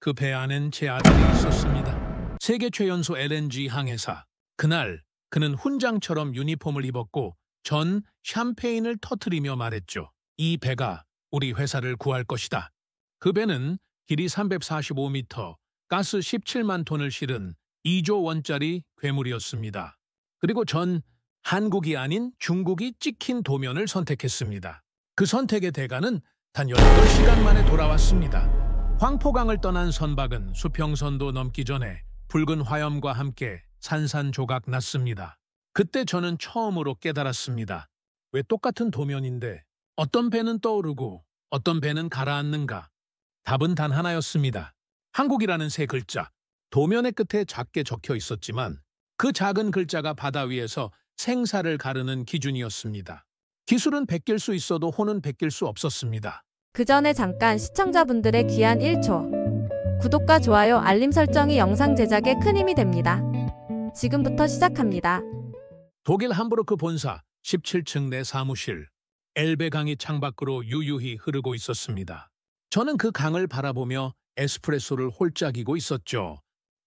그 배 안엔 제 아들이 있었습니다. 세계 최연소 LNG 항해사. 그날 그는 훈장처럼 유니폼을 입었고 전 샴페인을 터뜨리며 말했죠. 이 배가 우리 회사를 구할 것이다. 그 배는 길이 345m, 가스 17만 톤을 실은 2조 원짜리 괴물이었습니다. 그리고 전 한국이 아닌 중국이 찍힌 도면을 선택했습니다. 그 선택의 대가는 단 18시간 만에 돌아왔습니다. 황포강을 떠난 선박은 수평선도 넘기 전에 붉은 화염과 함께 산산조각 났습니다. 그때 저는 처음으로 깨달았습니다. 왜 똑같은 도면인데 어떤 배는 떠오르고 어떤 배는 가라앉는가? 답은 단 하나였습니다. 한국이라는 세 글자. 도면의 끝에 작게 적혀 있었지만 그 작은 글자가 바다 위에서 생사를 가르는 기준이었습니다. 기술은 베낄 수 있어도 혼은 베낄 수 없었습니다. 그 전에 잠깐 시청자분들의 귀한 1초. 구독과 좋아요, 알림 설정이 영상 제작에 큰 힘이 됩니다. 지금부터 시작합니다. 독일 함부르크 본사 17층 내 사무실. 엘베 강이 창밖으로 유유히 흐르고 있었습니다. 저는 그 강을 바라보며 에스프레소를 홀짝이고 있었죠.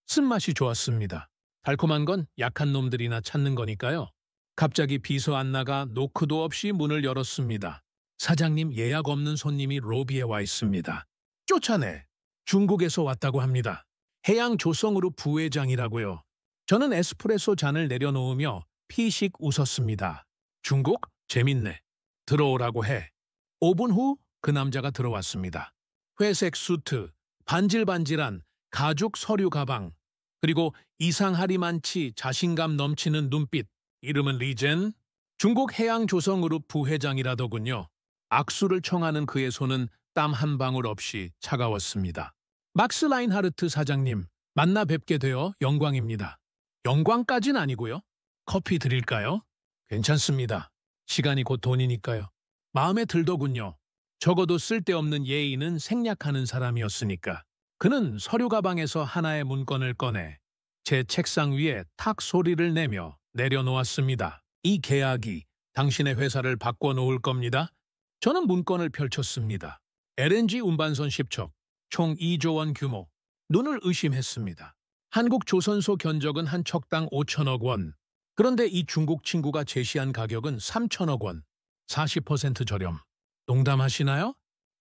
쓴맛이 좋았습니다. 달콤한 건 약한 놈들이나 찾는 거니까요. 갑자기 비서 안나가 노크도 없이 문을 열었습니다. 사장님, 예약 없는 손님이 로비에 와 있습니다. 쫓아내. 중국에서 왔다고 합니다. 해양 조성으로 부회장이라고요. 저는 에스프레소 잔을 내려놓으며 피식 웃었습니다. 중국? 재밌네. 들어오라고 해. 5분 후 그 남자가 들어왔습니다. 회색 수트, 반질반질한 가죽 서류 가방, 그리고 이상하리만치 자신감 넘치는 눈빛. 이름은 리젠. 중국 해양조성그룹 부회장이라더군요. 악수를 청하는 그의 손은 땀 한 방울 없이 차가웠습니다. 막스 라인하르트 사장님, 만나 뵙게 되어 영광입니다. 영광까진 아니고요. 커피 드릴까요? 괜찮습니다. 시간이 곧 돈이니까요. 마음에 들더군요. 적어도 쓸데없는 예의는 생략하는 사람이었으니까. 그는 서류 가방에서 하나의 문건을 꺼내 제 책상 위에 탁 소리를 내며 내려놓았습니다. 이 계약이 당신의 회사를 바꿔놓을 겁니다. 저는 문건을 펼쳤습니다. LNG 운반선 10척, 총 2조 원 규모. 눈을 의심했습니다. 한국 조선소 견적은 한 척당 5천억 원. 그런데 이 중국 친구가 제시한 가격은 3천억 원. 40% 저렴. 농담하시나요?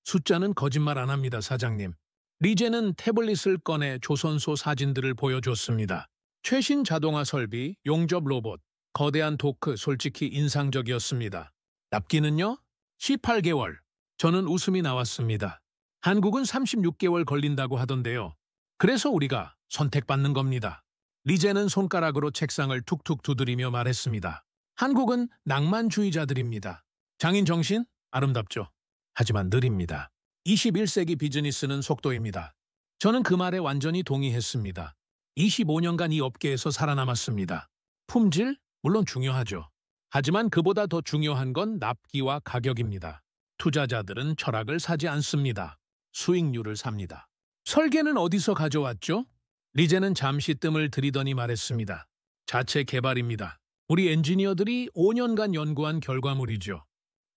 숫자는 거짓말 안 합니다, 사장님. 리제는 태블릿을 꺼내 조선소 사진들을 보여줬습니다. 최신 자동화 설비, 용접 로봇, 거대한 도크, 솔직히 인상적이었습니다. 납기는요? 18개월. 저는 웃음이 나왔습니다. 한국은 36개월 걸린다고 하던데요. 그래서 우리가 선택받는 겁니다. 리제는 손가락으로 책상을 툭툭 두드리며 말했습니다. 한국은 낭만주의자들입니다. 장인 정신? 아름답죠. 하지만 느립니다. 21세기 비즈니스는 속도입니다. 저는 그 말에 완전히 동의했습니다. 25년간 이 업계에서 살아남았습니다. 품질? 물론 중요하죠. 하지만 그보다 더 중요한 건 납기와 가격입니다. 투자자들은 철학을 사지 않습니다. 수익률을 삽니다. 설계는 어디서 가져왔죠? 리제는 잠시 뜸을 들이더니 말했습니다. 자체 개발입니다. 우리 엔지니어들이 5년간 연구한 결과물이죠.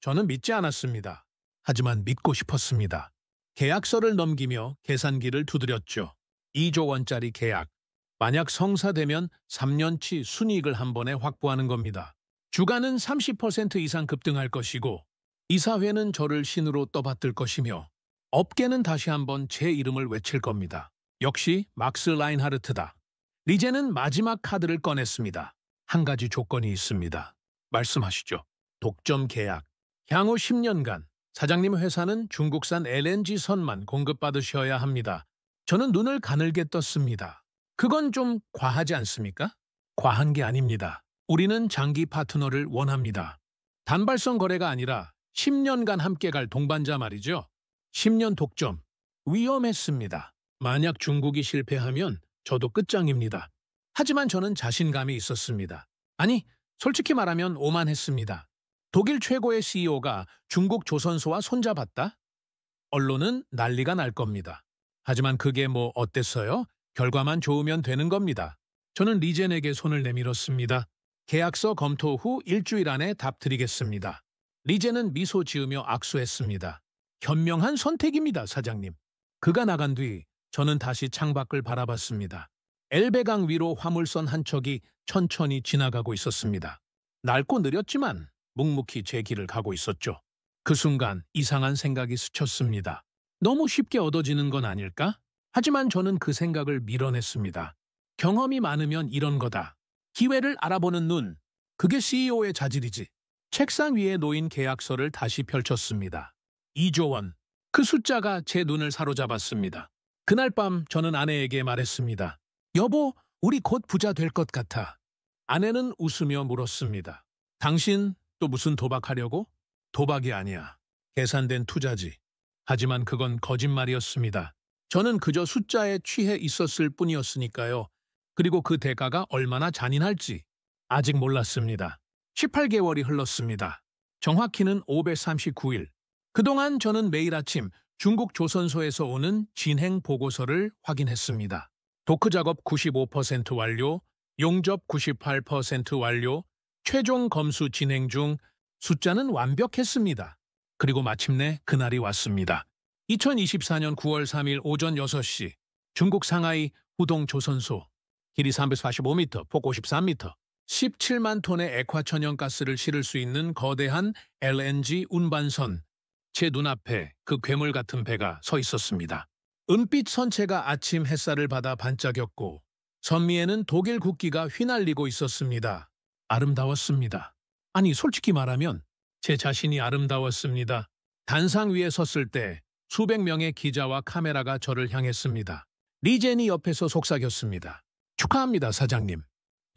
저는 믿지 않았습니다. 하지만 믿고 싶었습니다. 계약서를 넘기며 계산기를 두드렸죠. 2조 원짜리 계약. 만약 성사되면 3년치 순이익을 한 번에 확보하는 겁니다. 주가는 30% 이상 급등할 것이고 이사회는 저를 신으로 떠받들 것이며 업계는 다시 한번 제 이름을 외칠 겁니다. 역시 막스 라인하르트다. 리제는 마지막 카드를 꺼냈습니다. 한 가지 조건이 있습니다. 말씀하시죠. 독점 계약. 향후 10년간 사장님 회사는 중국산 LNG 선만 공급받으셔야 합니다. 저는 눈을 가늘게 떴습니다. 그건 좀 과하지 않습니까? 과한 게 아닙니다. 우리는 장기 파트너를 원합니다. 단발성 거래가 아니라 10년간 함께 갈 동반자 말이죠. 10년 독점. 위험했습니다. 만약 중국이 실패하면 저도 끝장입니다. 하지만 저는 자신감이 있었습니다. 아니, 솔직히 말하면 오만했습니다. 독일 최고의 CEO가 중국 조선소와 손잡았다? 언론은 난리가 날 겁니다. 하지만 그게 뭐 어땠어요? 결과만 좋으면 되는 겁니다. 저는 리젠에게 손을 내밀었습니다. 계약서 검토 후 일주일 안에 답 드리겠습니다. 리젠은 미소 지으며 악수했습니다. 현명한 선택입니다, 사장님. 그가 나간 뒤 저는 다시 창밖을 바라봤습니다. 엘베강 위로 화물선 한 척이 천천히 지나가고 있었습니다. 낡고 느렸지만 묵묵히 제 길을 가고 있었죠. 그 순간 이상한 생각이 스쳤습니다. 너무 쉽게 얻어지는 건 아닐까? 하지만 저는 그 생각을 밀어냈습니다. 경험이 많으면 이런 거다. 기회를 알아보는 눈. 그게 CEO의 자질이지. 책상 위에 놓인 계약서를 다시 펼쳤습니다. 2조 원. 그 숫자가 제 눈을 사로잡았습니다. 그날 밤 저는 아내에게 말했습니다. 여보, 우리 곧 부자 될 것 같아. 아내는 웃으며 물었습니다. 당신 또 무슨 도박하려고? 도박이 아니야. 계산된 투자지. 하지만 그건 거짓말이었습니다. 저는 그저 숫자에 취해 있었을 뿐이었으니까요. 그리고 그 대가가 얼마나 잔인할지 아직 몰랐습니다. 18개월이 흘렀습니다. 정확히는 539일. 그동안 저는 매일 아침 중국 조선소에서 오는 진행 보고서를 확인했습니다. 도크 작업 95% 완료, 용접 98% 완료, 최종 검수 진행 중. 숫자는 완벽했습니다. 그리고 마침내 그날이 왔습니다. 2024년 9월 3일 오전 6시 중국 상하이 후동 조선소 길이 345m, 폭 53m, 17만 톤의 액화천연가스를 실을 수 있는 거대한 LNG 운반선. 제 눈앞에 그 괴물 같은 배가 서 있었습니다. 은빛 선체가 아침 햇살을 받아 반짝였고 선미에는 독일 국기가 휘날리고 있었습니다. 아름다웠습니다. 아니, 솔직히 말하면 제 자신이 아름다웠습니다. 단상 위에 섰을 때 수백 명의 기자와 카메라가 저를 향했습니다. 리젠이 옆에서 속삭였습니다. 축하합니다, 사장님.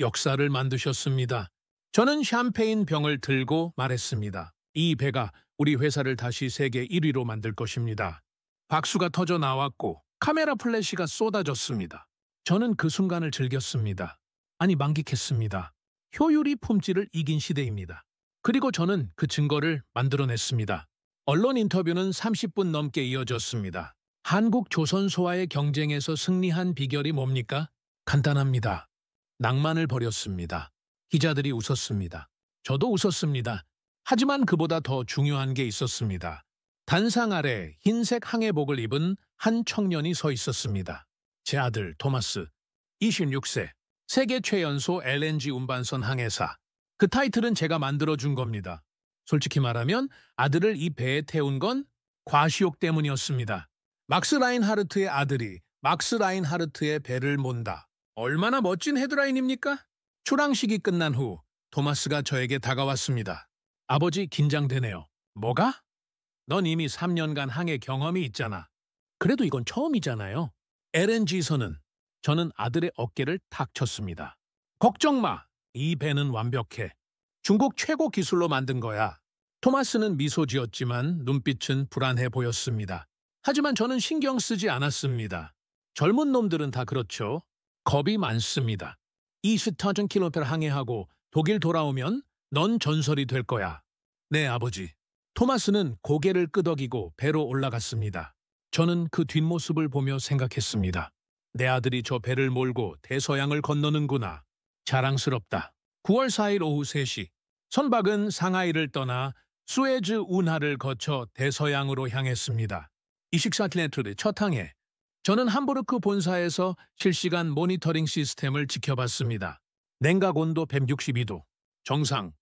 역사를 만드셨습니다. 저는 샴페인 병을 들고 말했습니다. 이 배가 우리 회사를 다시 세계 1위로 만들 것입니다. 박수가 터져 나왔고 카메라 플래시가 쏟아졌습니다. 저는 그 순간을 즐겼습니다. 아니, 만끽했습니다. 효율이 품질을 이긴 시대입니다. 그리고 저는 그 증거를 만들어냈습니다. 언론 인터뷰는 30분 넘게 이어졌습니다. 한국 조선소와의 경쟁에서 승리한 비결이 뭡니까? 간단합니다. 낭만을 버렸습니다. 기자들이 웃었습니다. 저도 웃었습니다. 하지만 그보다 더 중요한 게 있었습니다. 단상 아래 흰색 항해복을 입은 한 청년이 서 있었습니다. 제 아들 토마스, 26세, 세계 최연소 LNG 운반선 항해사. 그 타이틀은 제가 만들어준 겁니다. 솔직히 말하면 아들을 이 배에 태운 건 과시욕 때문이었습니다. 막스 라인하르트의 아들이 막스 라인하르트의 배를 몬다. 얼마나 멋진 헤드라인입니까? 출항식이 끝난 후 토마스가 저에게 다가왔습니다. 아버지, 긴장되네요. 뭐가? 넌 이미 3년간 항해 경험이 있잖아. 그래도 이건 처음이잖아요. LNG선은. 저는 아들의 어깨를 탁 쳤습니다. 걱정 마. 이 배는 완벽해. 중국 최고 기술로 만든 거야. 토마스는 미소 지었지만 눈빛은 불안해 보였습니다. 하지만 저는 신경 쓰지 않았습니다. 젊은 놈들은 다 그렇죠. 겁이 많습니다. 20,000km 항해하고 독일 돌아오면 넌 전설이 될 거야. 네, 아버지. 토마스는 고개를 끄덕이고 배로 올라갔습니다. 저는 그 뒷모습을 보며 생각했습니다. 내 아들이 저 배를 몰고 대서양을 건너는구나. 자랑스럽다. 9월 4일 오후 3시. 선박은 상하이를 떠나 수에즈 운하를 거쳐 대서양으로 향했습니다. 24km 첫 항해. 저는 함부르크 본사에서 실시간 모니터링 시스템을 지켜봤습니다. 냉각 온도 162도. 정상.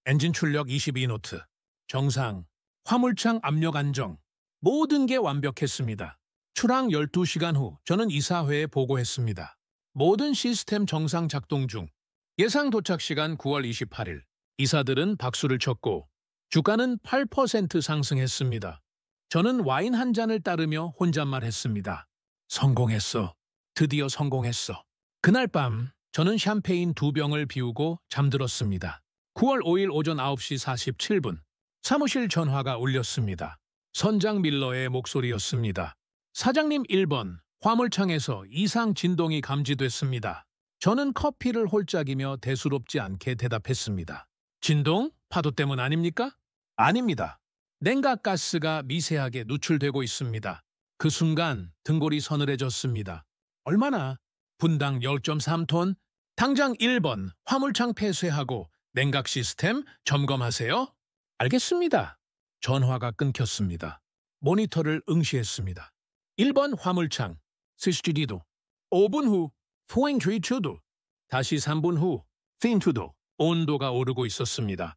엔진 출력 22노트. 정상. 화물창 압력 안정. 모든 게 완벽했습니다. 출항 12시간 후 저는 이사회에 보고했습니다. 모든 시스템 정상 작동 중. 예상 도착 시간 9월 28일. 이사들은 박수를 쳤고 주가는 8% 상승했습니다. 저는 와인 한 잔을 따르며 혼잣말했습니다. 성공했어. 드디어 성공했어. 그날 밤 저는 샴페인 2병을 비우고 잠들었습니다. 9월 5일 오전 9시 47분. 사무실 전화가 울렸습니다. 선장 밀러의 목소리였습니다. 사장님 1번, 화물창에서 이상 진동이 감지됐습니다. 저는 커피를 홀짝이며 대수롭지 않게 대답했습니다. 진동? 파도 때문 아닙니까? 아닙니다. 냉각가스가 미세하게 누출되고 있습니다. 그 순간 등골이 서늘해졌습니다. 얼마나? 분당 10.3톤? 당장 1번 화물창 폐쇄하고 냉각 시스템 점검하세요. 알겠습니다. 전화가 끊겼습니다. 모니터를 응시했습니다. 1번 화물창 시스티디도 5분 후 포행트리투도 다시 3분 후 핀투도 온도가 오르고 있었습니다.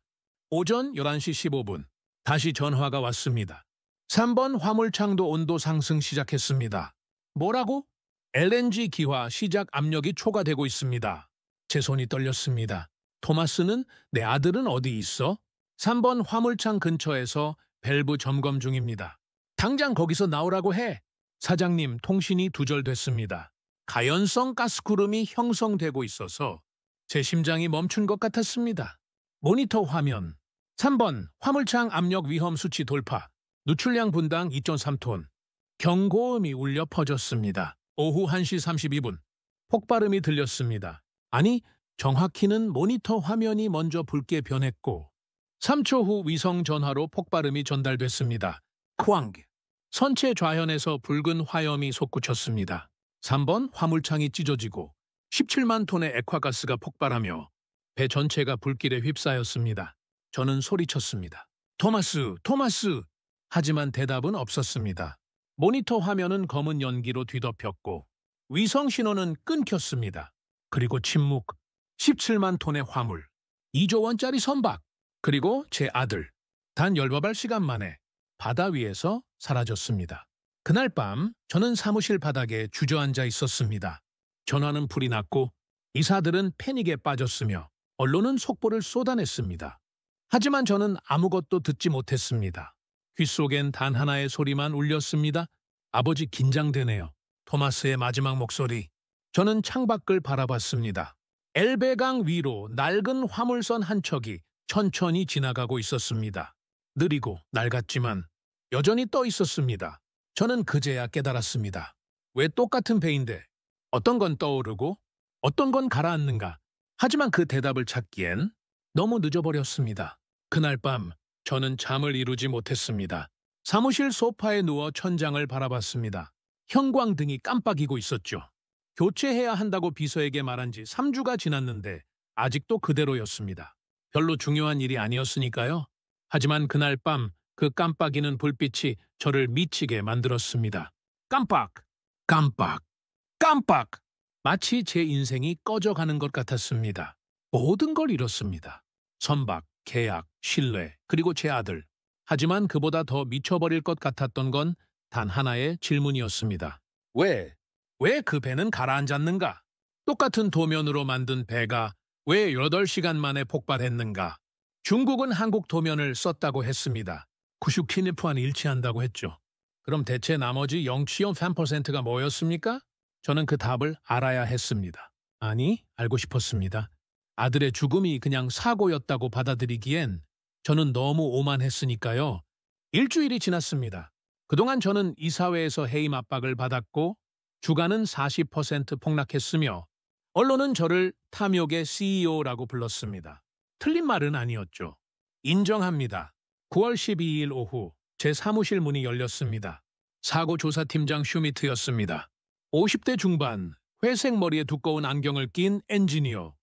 오전 11시 15분 다시 전화가 왔습니다. 3번 화물창도 온도 상승 시작했습니다. 뭐라고? LNG 기화 시작 압력이 초과되고 있습니다. 제 손이 떨렸습니다. 토마스는 내 아들은 어디 있어? 3번 화물창 근처에서 밸브 점검 중입니다. 당장 거기서 나오라고 해. 사장님, 통신이 두절됐습니다. 가연성 가스구름이 형성되고 있어서 제 심장이 멈춘 것 같았습니다. 모니터 화면 3번 화물창 압력 위험 수치 돌파 누출량 분당 2.3톤 경고음이 울려 퍼졌습니다. 오후 1시 32분 폭발음이 들렸습니다. 아니, 정확히는 모니터 화면이 먼저 붉게 변했고 3초 후 위성 전화로 폭발음이 전달됐습니다. 쾅! 선체 좌현에서 붉은 화염이 솟구쳤습니다. 3번 화물창이 찢어지고 17만 톤의 액화가스가 폭발하며 배 전체가 불길에 휩싸였습니다. 저는 소리쳤습니다. 토마스, 토마스! 하지만 대답은 없었습니다. 모니터 화면은 검은 연기로 뒤덮였고 위성 신호는 끊겼습니다. 그리고 침묵, 17만 톤의 화물, 2조 원짜리 선박, 그리고 제 아들. 단 18시간 만에 바다 위에서 사라졌습니다. 그날 밤 저는 사무실 바닥에 주저앉아 있었습니다. 전화는 불이 났고 이사들은 패닉에 빠졌으며 언론은 속보를 쏟아냈습니다. 하지만 저는 아무것도 듣지 못했습니다. 귓속엔 단 하나의 소리만 울렸습니다. 아버지 긴장되네요. 토마스의 마지막 목소리. 저는 창밖을 바라봤습니다. 엘베강 위로 낡은 화물선 한 척이 천천히 지나가고 있었습니다. 느리고 낡았지만 여전히 떠 있었습니다. 저는 그제야 깨달았습니다. 왜 똑같은 배인데 어떤 건 떠오르고 어떤 건 가라앉는가. 하지만 그 대답을 찾기엔 너무 늦어버렸습니다. 그날 밤 저는 잠을 이루지 못했습니다. 사무실 소파에 누워 천장을 바라봤습니다. 형광등이 깜빡이고 있었죠. 교체해야 한다고 비서에게 말한 지 3주가 지났는데 아직도 그대로였습니다. 별로 중요한 일이 아니었으니까요. 하지만 그날 밤 그 깜빡이는 불빛이 저를 미치게 만들었습니다. 깜빡! 깜빡! 깜빡! 마치 제 인생이 꺼져가는 것 같았습니다. 모든 걸 잃었습니다. 선박, 계약, 신뢰, 그리고 제 아들. 하지만 그보다 더 미쳐버릴 것 같았던 건 단 하나의 질문이었습니다. 왜 그 배는 가라앉았는가? 똑같은 도면으로 만든 배가 왜 8시간 만에 폭발했는가? 중국은 한국 도면을 썼다고 했습니다. 구슈키니프와는 일치한다고 했죠. 그럼 대체 나머지 0.3%가 뭐였습니까? 저는 그 답을 알아야 했습니다. 아니, 알고 싶었습니다. 아들의 죽음이 그냥 사고였다고 받아들이기엔 저는 너무 오만했으니까요. 일주일이 지났습니다. 그동안 저는 이사회에서 해임 압박을 받았고 주가는 40% 폭락했으며 언론은 저를 탐욕의 CEO라고 불렀습니다. 틀린 말은 아니었죠. 인정합니다. 9월 12일 오후 제 사무실 문이 열렸습니다. 사고조사팀장 슈미트였습니다. 50대 중반, 회색 머리에 두꺼운 안경을 낀 엔지니어.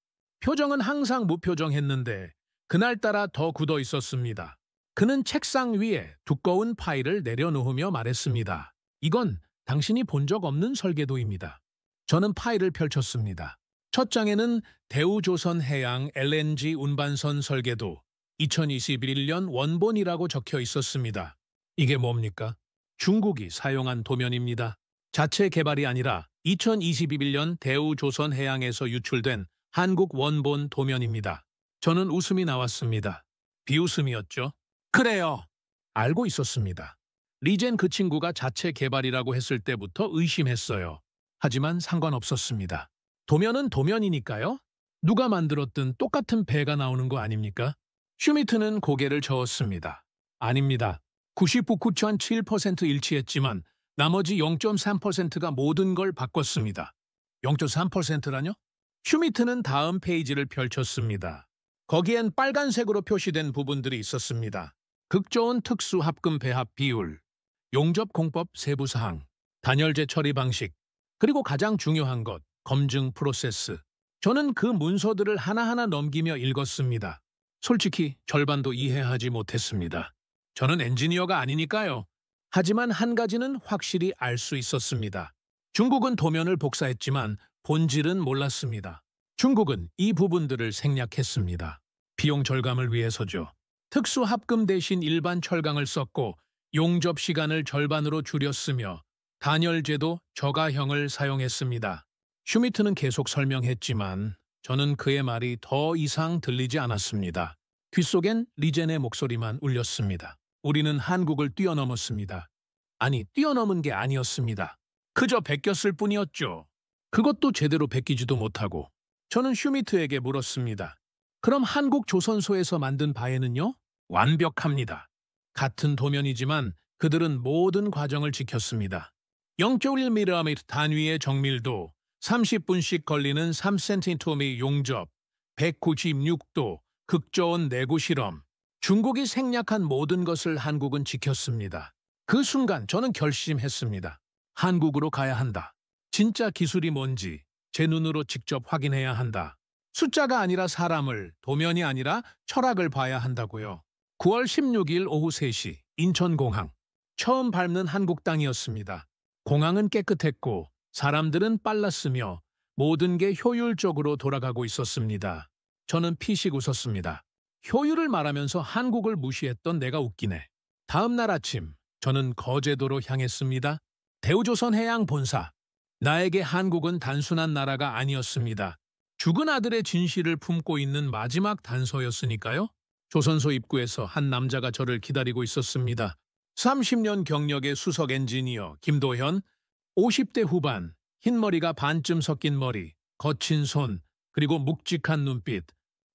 표정은 항상 무표정했는데 그날따라 더 굳어 있었습니다. 그는 책상 위에 두꺼운 파일을 내려놓으며 말했습니다. 이건 당신이 본 적 없는 설계도입니다. 저는 파일을 펼쳤습니다. 첫 장에는 대우조선해양 LNG 운반선 설계도 2021년 원본이라고 적혀 있었습니다. 이게 뭡니까? 중국이 사용한 도면입니다. 자체 개발이 아니라 2021년 대우조선해양에서 유출된 한국 원본 도면입니다. 저는 웃음이 나왔습니다. 비웃음이었죠. 그래요. 알고 있었습니다. 리젠 그 친구가 자체 개발이라고 했을 때부터 의심했어요. 하지만 상관없었습니다. 도면은 도면이니까요. 누가 만들었든 똑같은 배가 나오는 거 아닙니까? 슈미트는 고개를 저었습니다. 아닙니다. 99.7% 일치했지만 나머지 0.3%가 모든 걸 바꿨습니다. 0.3%라뇨? 슈미트는 다음 페이지를 펼쳤습니다. 거기엔 빨간색으로 표시된 부분들이 있었습니다. 극저온 특수 합금 배합 비율, 용접 공법 세부 사항, 단열재 처리 방식, 그리고 가장 중요한 것, 검증 프로세스. 저는 그 문서들을 하나하나 넘기며 읽었습니다. 솔직히 절반도 이해하지 못했습니다. 저는 엔지니어가 아니니까요. 하지만 한 가지는 확실히 알 수 있었습니다. 중국은 도면을 복사했지만 본질은 몰랐습니다. 중국은 이 부분들을 생략했습니다. 비용 절감을 위해서죠. 특수 합금 대신 일반 철강을 썼고 용접 시간을 절반으로 줄였으며 단열재도 저가형을 사용했습니다. 슈미트는 계속 설명했지만 저는 그의 말이 더 이상 들리지 않았습니다. 귓속엔 리젠의 목소리만 울렸습니다. 우리는 한국을 뛰어넘었습니다. 아니, 뛰어넘은 게 아니었습니다. 그저 베꼈을 뿐이었죠. 그것도 제대로 베끼지도 못하고. 저는 슈미트에게 물었습니다. 그럼 한국 조선소에서 만든 바에는요? 완벽합니다. 같은 도면이지만 그들은 모든 과정을 지켰습니다. 0.1mm 단위의 정밀도, 30분씩 걸리는 3cm 용접, 196도, 극저온 내구 실험. 중국이 생략한 모든 것을 한국은 지켰습니다. 그 순간 저는 결심했습니다. 한국으로 가야 한다. 진짜 기술이 뭔지 제 눈으로 직접 확인해야 한다. 숫자가 아니라 사람을, 도면이 아니라 철학을 봐야 한다고요. 9월 16일 오후 3시 인천공항. 처음 밟는 한국 땅이었습니다. 공항은 깨끗했고 사람들은 빨랐으며 모든 게 효율적으로 돌아가고 있었습니다. 저는 피식 웃었습니다. 효율을 말하면서 한국을 무시했던 내가 웃기네. 다음 날 아침 저는 거제도로 향했습니다. 대우조선 해양 본사. 나에게 한국은 단순한 나라가 아니었습니다. 죽은 아들의 진실을 품고 있는 마지막 단서였으니까요. 조선소 입구에서 한 남자가 저를 기다리고 있었습니다. 30년 경력의 수석 엔지니어 김도현, 50대 후반, 흰머리가 반쯤 섞인 머리, 거친 손, 그리고 묵직한 눈빛.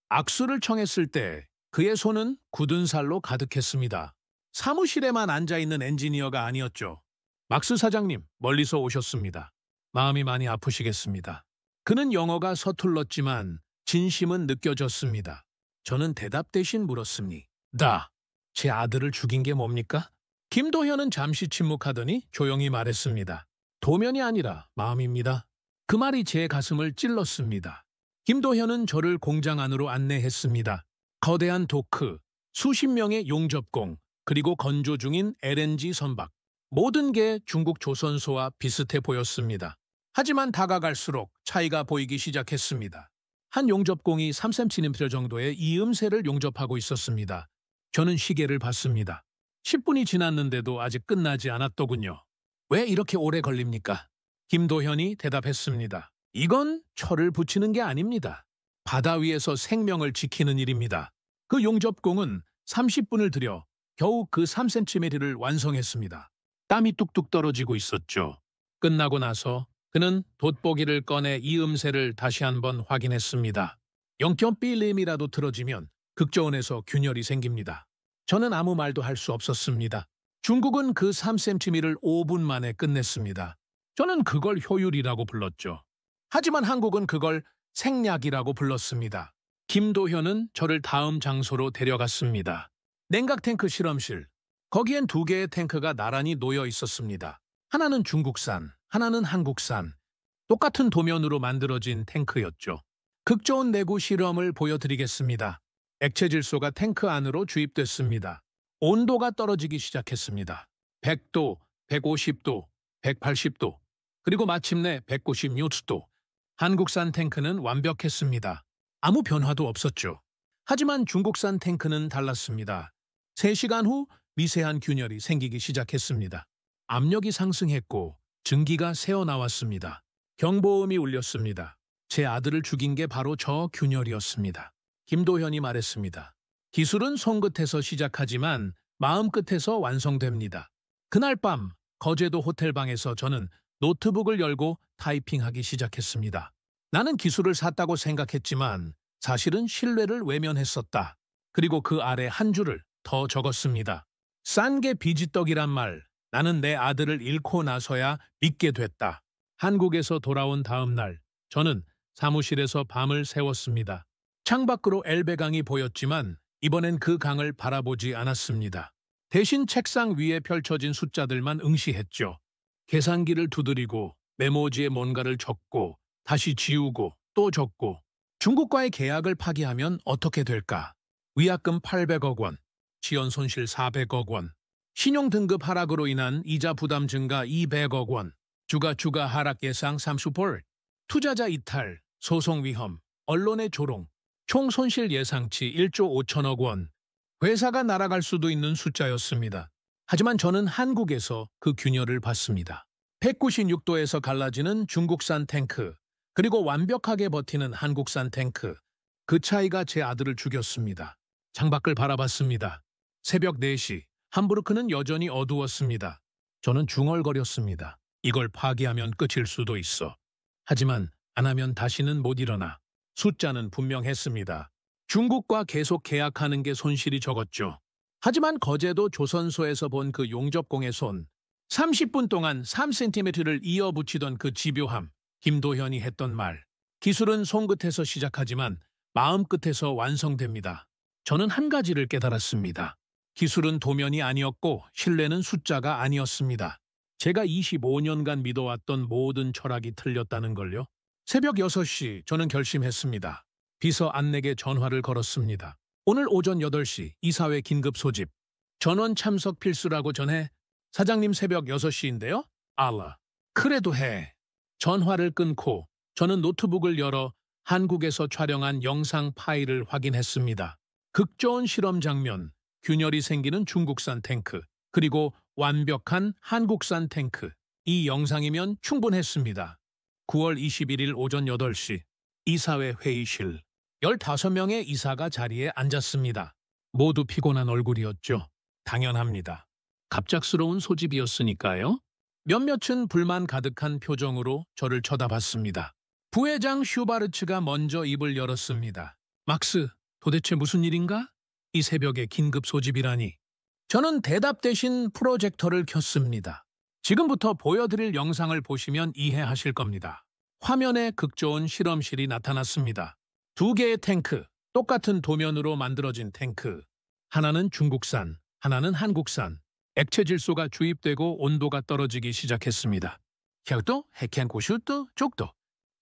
악수를 청했을 때 그의 손은 굳은 살로 가득했습니다. 사무실에만 앉아있는 엔지니어가 아니었죠. 막스 사장님, 멀리서 오셨습니다. 마음이 많이 아프시겠습니다. 그는 영어가 서툴렀지만 진심은 느껴졌습니다. 저는 대답 대신 물었습니다. 제 아들을 죽인 게 뭡니까? 김도현은 잠시 침묵하더니 조용히 말했습니다. 도면이 아니라 마음입니다. 그 말이 제 가슴을 찔렀습니다. 김도현은 저를 공장 안으로 안내했습니다. 거대한 도크, 수십 명의 용접공, 그리고 건조 중인 LNG 선박. 모든 게 중국 조선소와 비슷해 보였습니다. 하지만 다가갈수록 차이가 보이기 시작했습니다. 한 용접공이 3cm 정도의 이음새를 용접하고 있었습니다. 저는 시계를 봤습니다. 10분이 지났는데도 아직 끝나지 않았더군요. 왜 이렇게 오래 걸립니까? 김도현이 대답했습니다. 이건 철을 붙이는 게 아닙니다. 바다 위에서 생명을 지키는 일입니다. 그 용접공은 30분을 들여 겨우 그 3cm를 완성했습니다. 땀이 뚝뚝 떨어지고 있었죠. 끝나고 나서 그는 돋보기를 꺼내 이음새를 다시 한번 확인했습니다. 0.1mm라도 틀어지면 극저온에서 균열이 생깁니다. 저는 아무 말도 할 수 없었습니다. 중국은 그 3cm를 5분 만에 끝냈습니다. 저는 그걸 효율이라고 불렀죠. 하지만 한국은 그걸 생략이라고 불렀습니다. 김도현은 저를 다음 장소로 데려갔습니다. 냉각탱크 실험실. 거기엔 두 개의 탱크가 나란히 놓여 있었습니다. 하나는 중국산, 하나는 한국산. 똑같은 도면으로 만들어진 탱크였죠. 극저온 내구 실험을 보여드리겠습니다. 액체 질소가 탱크 안으로 주입됐습니다. 온도가 떨어지기 시작했습니다. 100도, 150도, 180도, 그리고 마침내 196도. 한국산 탱크는 완벽했습니다. 아무 변화도 없었죠. 하지만 중국산 탱크는 달랐습니다. 3시간 후 미세한 균열이 생기기 시작했습니다. 압력이 상승했고 증기가 새어나왔습니다. 경보음이 울렸습니다. 제 아들을 죽인 게 바로 저 균열이었습니다. 김도현이 말했습니다. 기술은 손끝에서 시작하지만 마음끝에서 완성됩니다. 그날 밤 거제도 호텔방에서 저는 노트북을 열고 타이핑하기 시작했습니다. 나는 기술을 샀다고 생각했지만 사실은 신뢰를 외면했었다. 그리고 그 아래 한 줄을 더 적었습니다. 싼 게 비지떡이란 말. 나는 내 아들을 잃고 나서야 믿게 됐다. 한국에서 돌아온 다음 날 저는 사무실에서 밤을 새웠습니다. 창밖으로 엘베강이 보였지만 이번엔 그 강을 바라보지 않았습니다. 대신 책상 위에 펼쳐진 숫자들만 응시했죠. 계산기를 두드리고 메모지에 뭔가를 적고 다시 지우고 또 적고. 중국과의 계약을 파기하면 어떻게 될까? 위약금 800억 원, 지연 손실 400억 원, 신용 등급 하락으로 인한 이자 부담 증가 200억 원. 주가 하락 예상 30%, 투자자 이탈, 소송 위험, 언론의 조롱, 총 손실 예상치 1조 5천억 원. 회사가 날아갈 수도 있는 숫자였습니다. 하지만 저는 한국에서 그 균열을 봤습니다. 196도에서 갈라지는 중국산 탱크, 그리고 완벽하게 버티는 한국산 탱크. 그 차이가 제 아들을 죽였습니다. 창밖을 바라봤습니다. 새벽 4시, 함부르크는 여전히 어두웠습니다. 저는 중얼거렸습니다. 이걸 파기하면 끝일 수도 있어. 하지만 안 하면 다시는 못 일어나. 숫자는 분명했습니다. 중국과 계속 계약하는 게 손실이 적었죠. 하지만 거제도 조선소에서 본 그 용접공의 손, 30분 동안 3cm를 이어붙이던 그 집요함, 김도현이 했던 말. 기술은 손끝에서 시작하지만 마음 끝에서 완성됩니다. 저는 한 가지를 깨달았습니다. 기술은 도면이 아니었고 신뢰는 숫자가 아니었습니다. 제가 25년간 믿어왔던 모든 철학이 틀렸다는 걸요. 새벽 6시 저는 결심했습니다. 비서 안내게 전화를 걸었습니다. 오늘 오전 8시 이사회 긴급 소집. 전원 참석 필수라고 전해. 사장님 새벽 6시인데요? 알라. 그래도 해. 전화를 끊고 저는 노트북을 열어 한국에서 촬영한 영상 파일을 확인했습니다. 극좋은 실험 장면, 균열이 생기는 중국산 탱크, 그리고 완벽한 한국산 탱크. 이 영상이면 충분했습니다. 9월 21일 오전 8시 이사회 회의실. 15명의 이사가 자리에 앉았습니다. 모두 피곤한 얼굴이었죠. 당연합니다. 갑작스러운 소집이었으니까요. 몇몇은 불만 가득한 표정으로 저를 쳐다봤습니다. 부회장 슈바르츠가 먼저 입을 열었습니다. 막스, 도대체 무슨 일인가? 이 새벽에 긴급 소집이라니. 저는 대답 대신 프로젝터를 켰습니다. 지금부터 보여드릴 영상을 보시면 이해하실 겁니다. 화면에 극좋은 실험실이 나타났습니다. 2개의 탱크, 똑같은 도면으로 만들어진 탱크. 하나는 중국산, 하나는 한국산. 액체 질소가 주입되고 온도가 떨어지기 시작했습니다. 혈도, 핵행고슈도, 쪽도.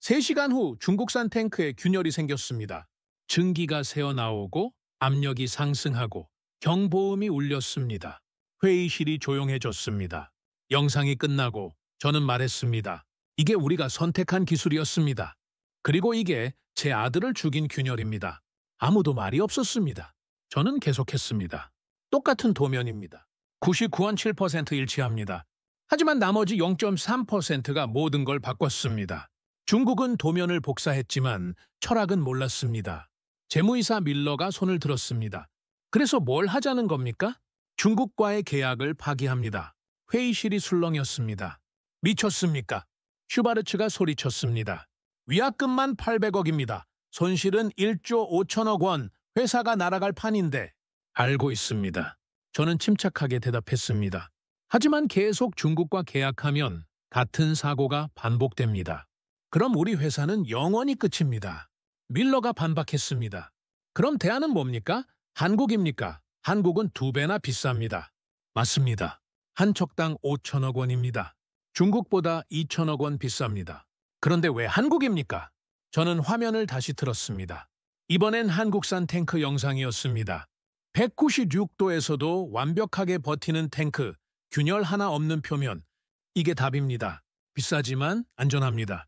3시간 후 중국산 탱크에 균열이 생겼습니다. 증기가 새어나오고 압력이 상승하고 경보음이 울렸습니다. 회의실이 조용해졌습니다. 영상이 끝나고 저는 말했습니다. 이게 우리가 선택한 기술이었습니다. 그리고 이게 제 아들을 죽인 균열입니다. 아무도 말이 없었습니다. 저는 계속했습니다. 똑같은 도면입니다. 99.7% 일치합니다. 하지만 나머지 0.3%가 모든 걸 바꿨습니다. 중국은 도면을 복사했지만 철학은 몰랐습니다. 재무이사 밀러가 손을 들었습니다. 그래서 뭘 하자는 겁니까? 중국과의 계약을 파기합니다. 회의실이 술렁였습니다. 미쳤습니까? 슈바르츠가 소리쳤습니다. 위약금만 800억입니다. 손실은 1조 5천억 원. 회사가 날아갈 판인데. 알고 있습니다. 저는 침착하게 대답했습니다. 하지만 계속 중국과 계약하면 같은 사고가 반복됩니다. 그럼 우리 회사는 영원히 끝입니다. 밀러가 반박했습니다. 그럼 대안은 뭡니까? 한국입니까? 한국은 2배나 비쌉니다. 맞습니다. 한 척당 5천억 원입니다. 중국보다 2천억 원 비쌉니다. 그런데 왜 한국입니까? 저는 화면을 다시 틀었습니다. 이번엔 한국산 탱크 영상이었습니다. 196도에서도 완벽하게 버티는 탱크, 균열 하나 없는 표면. 이게 답입니다. 비싸지만 안전합니다.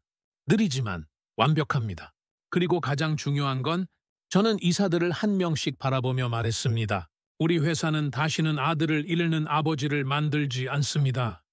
느리지만 완벽합니다. 그리고 가장 중요한 건 저는 이사들을 한 명씩 바라보며 말했습니다. 우리 회사는 다시는 아들을 잃는 아버지를 만들지 않습니다.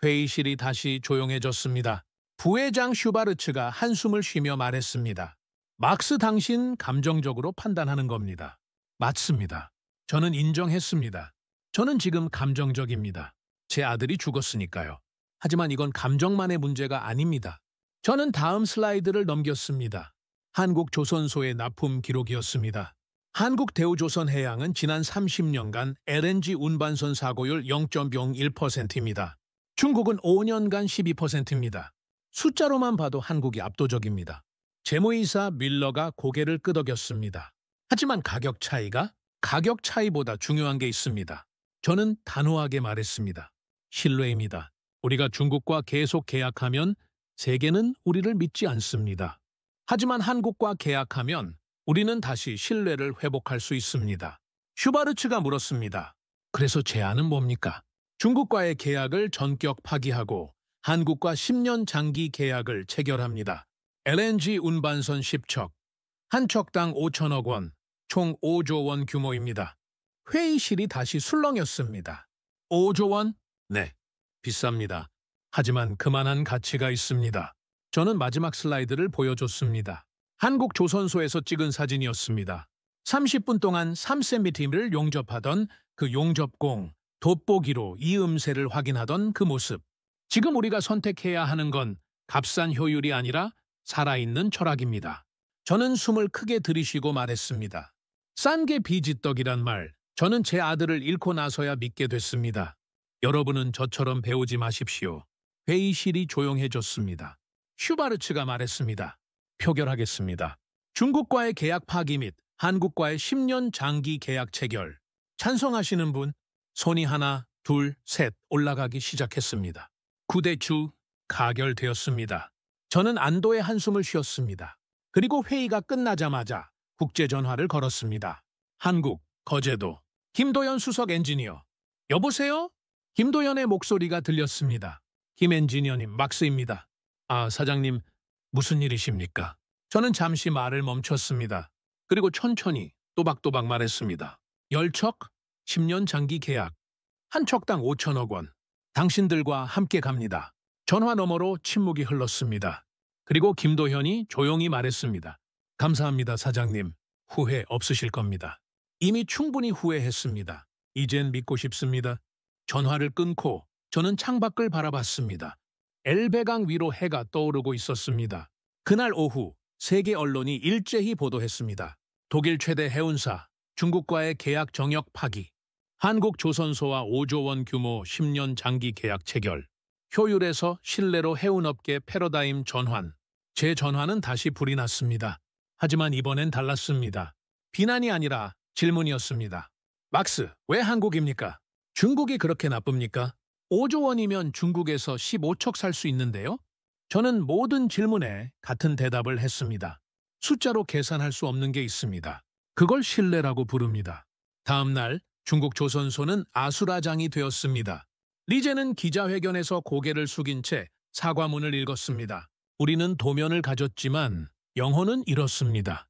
회의실이 다시 조용해졌습니다. 부회장 슈바르츠가 한숨을 쉬며 말했습니다. 막스 당신 감정적으로 판단하는 겁니다. 맞습니다. 저는 인정했습니다. 저는 지금 감정적입니다. 제 아들이 죽었으니까요. 하지만 이건 감정만의 문제가 아닙니다. 저는 다음 슬라이드를 넘겼습니다. 한국 조선소의 납품 기록이었습니다. 한국 대우조선해양은 지난 30년간 LNG 운반선 사고율 0.01%입니다. 중국은 5년간 12%입니다. 숫자로만 봐도 한국이 압도적입니다. 재무이사 밀러가 고개를 끄덕였습니다. 하지만 가격 차이보다 중요한 게 있습니다. 저는 단호하게 말했습니다. 신뢰입니다. 우리가 중국과 계속 계약하면 세계는 우리를 믿지 않습니다. 하지만 한국과 계약하면 우리는 다시 신뢰를 회복할 수 있습니다. 슈바르츠가 물었습니다. 그래서 제안은 뭡니까? 중국과의 계약을 전격 파기하고 한국과 10년 장기 계약을 체결합니다. LNG 운반선 10척, 한 척당 5천억 원, 총 5조 원 규모입니다. 회의실이 다시 술렁였습니다. 5조 원? 네, 비쌉니다. 하지만 그만한 가치가 있습니다. 저는 마지막 슬라이드를 보여줬습니다. 한국 조선소에서 찍은 사진이었습니다. 30분 동안 3cm를 용접하던 그 용접공, 돋보기로 이음새를 확인하던 그 모습. 지금 우리가 선택해야 하는 건 값싼 효율이 아니라 살아있는 철학입니다. 저는 숨을 크게 들이쉬고 말했습니다. 싼 게 비지떡이란 말, 저는 제 아들을 잃고 나서야 믿게 됐습니다. 여러분은 저처럼 배우지 마십시오. 회의실이 조용해졌습니다. 슈바르츠가 말했습니다. 표결하겠습니다. 중국과의 계약 파기 및 한국과의 10년 장기 계약 체결. 찬성하시는 분, 손이 하나, 둘, 셋 올라가기 시작했습니다. 9대2 가결되었습니다. 저는 안도의 한숨을 쉬었습니다. 그리고 회의가 끝나자마자 국제전화를 걸었습니다. 한국, 거제도, 김도연 수석 엔지니어. 여보세요? 김도연의 목소리가 들렸습니다. 김 엔지니어님, 막스입니다. 아, 사장님, 무슨 일이십니까? 저는 잠시 말을 멈췄습니다. 그리고 천천히 또박또박 말했습니다. 10척, 10년 장기 계약, 한 척당 5천억 원. 당신들과 함께 갑니다. 전화 너머로 침묵이 흘렀습니다. 그리고 김도현이 조용히 말했습니다. 감사합니다, 사장님. 후회 없으실 겁니다. 이미 충분히 후회했습니다. 이젠 믿고 싶습니다. 전화를 끊고 저는 창밖을 바라봤습니다. 엘베강 위로 해가 떠오르고 있었습니다. 그날 오후 세계 언론이 일제히 보도했습니다. 독일 최대 해운사, 중국과의 계약 정역 파기, 한국 조선소와 5조 원 규모 10년 장기 계약 체결, 효율에서 신뢰로 해운업계 패러다임 전환. 제 전환은 다시 불이 났습니다. 하지만 이번엔 달랐습니다. 비난이 아니라 질문이었습니다. 막스, 왜 한국입니까? 중국이 그렇게 나쁩니까? 5조 원이면 중국에서 15척 살 수 있는데요? 저는 모든 질문에 같은 대답을 했습니다. 숫자로 계산할 수 없는 게 있습니다. 그걸 신뢰라고 부릅니다. 다음 날 중국 조선소는 아수라장이 되었습니다. 리제는 기자회견에서 고개를 숙인 채 사과문을 읽었습니다. 우리는 도면을 가졌지만 영혼은 잃었습니다.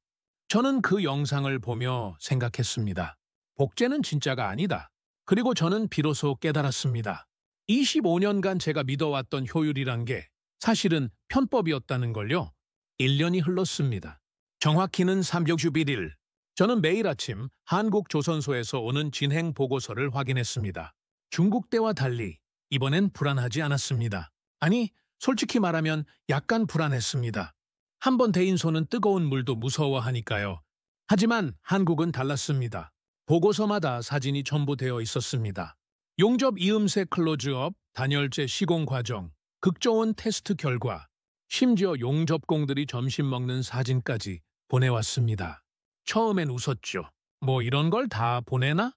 저는 그 영상을 보며 생각했습니다. 복제는 진짜가 아니다. 그리고 저는 비로소 깨달았습니다. 25년간 제가 믿어왔던 효율이란 게 사실은 편법이었다는 걸요. 1년이 흘렀습니다. 정확히는 361일. 저는 매일 아침 한국 조선소에서 오는 진행 보고서를 확인했습니다. 중국 때와 달리 이번엔 불안하지 않았습니다. 아니, 솔직히 말하면 약간 불안했습니다. 한번 대인 손은 뜨거운 물도 무서워하니까요. 하지만 한국은 달랐습니다. 보고서마다 사진이 첨부되어 있었습니다. 용접 이음새 클로즈업, 단열재 시공 과정, 극저온 테스트 결과, 심지어 용접공들이 점심 먹는 사진까지 보내왔습니다. 처음엔 웃었죠. 뭐 이런 걸 다 보내나?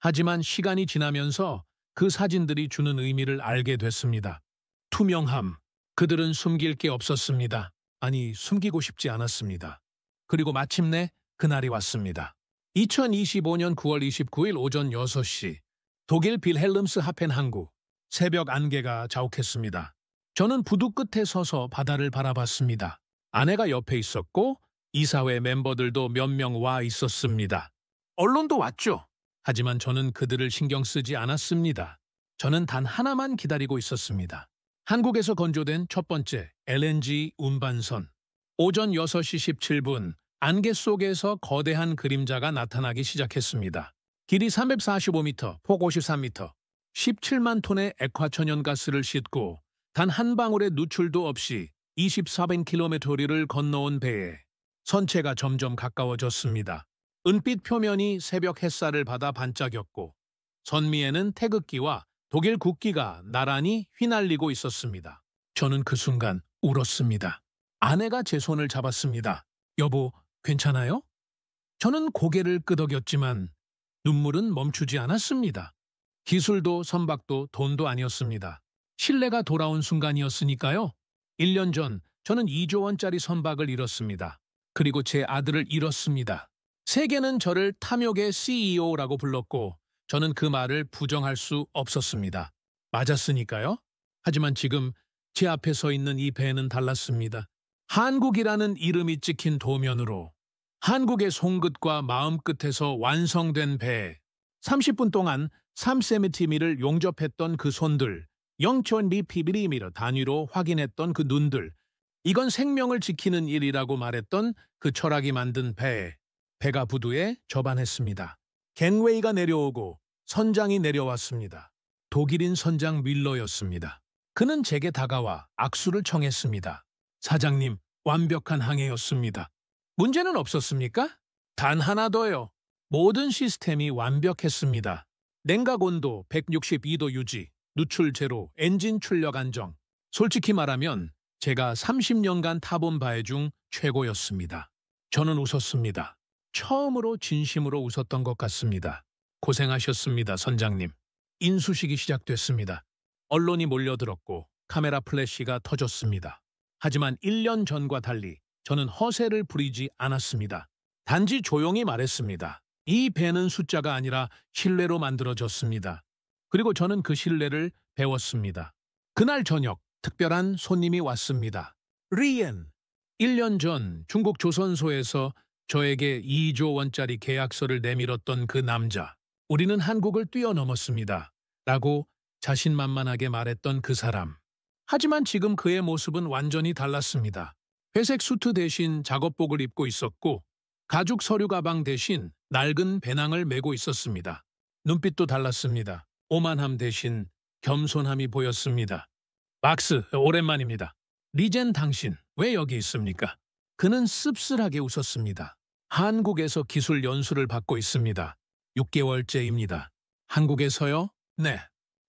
하지만 시간이 지나면서 그 사진들이 주는 의미를 알게 됐습니다. 투명함. 그들은 숨길 게 없었습니다. 아니, 숨기고 싶지 않았습니다. 그리고 마침내 그날이 왔습니다. 2025년 9월 29일 오전 6시, 독일 빌헬름스 하펜 항구, 새벽 안개가 자욱했습니다. 저는 부두 끝에 서서 바다를 바라봤습니다. 아내가 옆에 있었고 이사회 멤버들도 몇 명 와 있었습니다. 언론도 왔죠. 하지만 저는 그들을 신경 쓰지 않았습니다. 저는 단 하나만 기다리고 있었습니다. 한국에서 건조된 첫 번째 LNG 운반선. 오전 6시 17분, 안개 속에서 거대한 그림자가 나타나기 시작했습니다. 길이 345m, 폭 53m, 17만 톤의 액화천연가스를 싣고 단 한 방울의 누출도 없이 24km를 건너온 배에 선체가 점점 가까워졌습니다. 은빛 표면이 새벽 햇살을 받아 반짝였고 선미에는 태극기와 독일 국기가 나란히 휘날리고 있었습니다. 저는 그 순간 울었습니다. 아내가 제 손을 잡았습니다. 여보, 괜찮아요? 저는 고개를 끄덕였지만 눈물은 멈추지 않았습니다. 기술도 선박도 돈도 아니었습니다. 신뢰가 돌아온 순간이었으니까요. 1년 전 저는 2조 원짜리 선박을 잃었습니다. 그리고 제 아들을 잃었습니다. 세계는 저를 탐욕의 CEO라고 불렀고 저는 그 말을 부정할 수 없었습니다. 맞았으니까요. 하지만 지금 제 앞에 서 있는 이 배는 달랐습니다. 한국이라는 이름이 찍힌 도면으로 한국의 손끝과 마음끝에서 완성된 배. 30분 동안 3cm를 용접했던 그 손들, 0.2mm 단위로 확인했던 그 눈들, 이건 생명을 지키는 일이라고 말했던 그 철학이 만든 배. 배가 부두에 접안했습니다. 갱웨이가 내려오고 선장이 내려왔습니다. 독일인 선장 밀러였습니다. 그는 제게 다가와 악수를 청했습니다. 사장님, 완벽한 항해였습니다. 문제는 없었습니까? 단 하나 더요. 모든 시스템이 완벽했습니다. 냉각 온도 162도 유지, 누출 제로, 엔진 출력 안정. 솔직히 말하면 제가 30년간 타본 바해 중 최고였습니다. 저는 웃었습니다. 처음으로 진심으로 웃었던 것 같습니다. 고생하셨습니다, 선장님. 인수식이 시작됐습니다. 언론이 몰려들었고 카메라 플래시가 터졌습니다. 하지만 1년 전과 달리 저는 허세를 부리지 않았습니다. 단지 조용히 말했습니다. 이 배는 숫자가 아니라 신뢰로 만들어졌습니다. 그리고 저는 그 신뢰를 배웠습니다. 그날 저녁 특별한 손님이 왔습니다. 리엔. 1년 전 중국 조선소에서 저에게 2조 원짜리 계약서를 내밀었던 그 남자. 우리는 한국을 뛰어넘었습니다. 라고 자신만만하게 말했던 그 사람. 하지만 지금 그의 모습은 완전히 달랐습니다. 회색 수트 대신 작업복을 입고 있었고 가죽 서류 가방 대신 낡은 배낭을 메고 있었습니다. 눈빛도 달랐습니다. 오만함 대신 겸손함이 보였습니다. 막스, 오랜만입니다. 리젠 당신, 왜 여기 있습니까? 그는 씁쓸하게 웃었습니다. 한국에서 기술 연수를 받고 있습니다. 6개월째입니다. 한국에서요? 네.